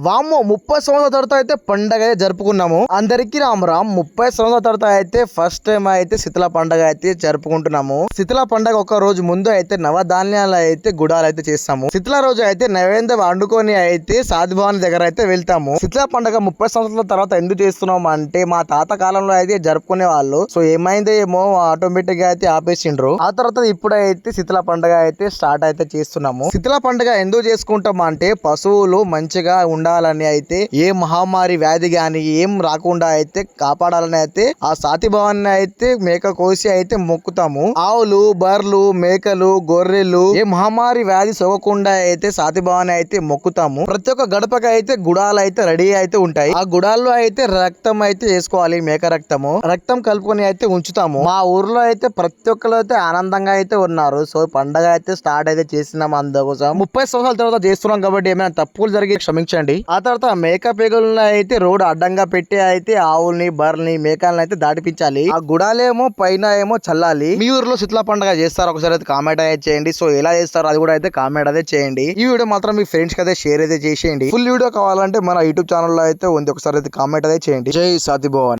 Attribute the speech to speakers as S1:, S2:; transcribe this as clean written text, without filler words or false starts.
S1: వామ్మో 30 సంవత్సరాల తర్వాత అయితే పండగ అయితే జరుపుకున్నాము. అందరికీ రామ్ 30 సంవత్సరాల తర్వాత అయితే ఫస్ట్ టైం అయితే శీతల పండగ అయితే జరుపుకుంటున్నాము. శీతల పండగ ఒక రోజు ముందు అయితే నవధాన్యాలు అయితే గుడాలు అయితే చేస్తాము. శీతల రోజు అయితే నైవేద్యం వండుకొని అయితే సాధుభావన్ దగ్గర అయితే వెళ్తాము. శీతల పండగ 30 సంవత్సరాల తర్వాత ఎందుకు చేస్తున్నాం అంటే మా తాత కాలంలో అయితే జరుపుకునే వాళ్ళు. సో ఏమైందో ఏమో ఆటోమేటిక్ గా అయితే ఆపేసిండ్రు. ఆ తర్వాత ఇప్పుడైతే శీతల పండగ అయితే స్టార్ట్ అయితే చేస్తున్నాము. శీతల పండగ ఎందుకు చేసుకుంటాం అంటే పశువులు మంచిగా ఉండాలని అయితే ఏ మహమ్మారి వ్యాధి గాని ఏం రాకుండా అయితే కాపాడాలని అయితే ఆ సాతిభావాన్ని అయితే మేక కోసి అయితే మొక్కుతాము. ఆవులు, బర్రెలు, మేకలు, గొర్రెలు ఏ మహమ్మారి వ్యాధి సోకకుండా అయితే సాతిభావాన్ని అయితే మొక్కుతాము. ప్రతి ఒక్క గడపకి అయితే గుడాలు అయితే రెడీ అయితే ఉంటాయి. ఆ గుడాల్లో అయితే రక్తం అయితే వేసుకోవాలి. మేక రక్తం కలుపుకొని అయితే ఉంచుతాము. మా ఊర్లో అయితే ప్రతి ఒక్కరు అయితే ఆనందంగా అయితే ఉన్నారు. సో పండగ అయితే స్టార్ట్ అయితే చేసినాం. అందుకోసం 30 సంవత్సరాల తర్వాత చేస్తున్నాం కాబట్టి ఏమైనా తప్పులు జరిగి క్షమించండి. ఆ తర్వాత మేక పేగులను అయితే రోడ్ అడ్డంగా పెట్టి అయితే ఆవుల్ని, బర్రెల్ని, మేకల్ని అయితే దాటిపించాలి. ఆ గుడాలేమో పైన ఏమో చల్లాలి. మీ ఊర్లో శీతల పండుగ చేస్తారు ఒకసారి అయితే కామెంట్ అయితే చేయండి. సో ఎలా చేస్తారు అది కూడా అయితే కామెంట్ అయితే చేయండి. ఈ వీడియో మాత్రం మీ ఫ్రెండ్స్ కి అయితే షేర్ అయితే చేసేయండి. ఫుల్ వీడియో కావాలంటే మన యూట్యూబ్ ఛానల్ లో అయితే ఉంది, ఒకసారి అయితే కామెంట్ అయితే చేయండి. జై సాతిభావన్.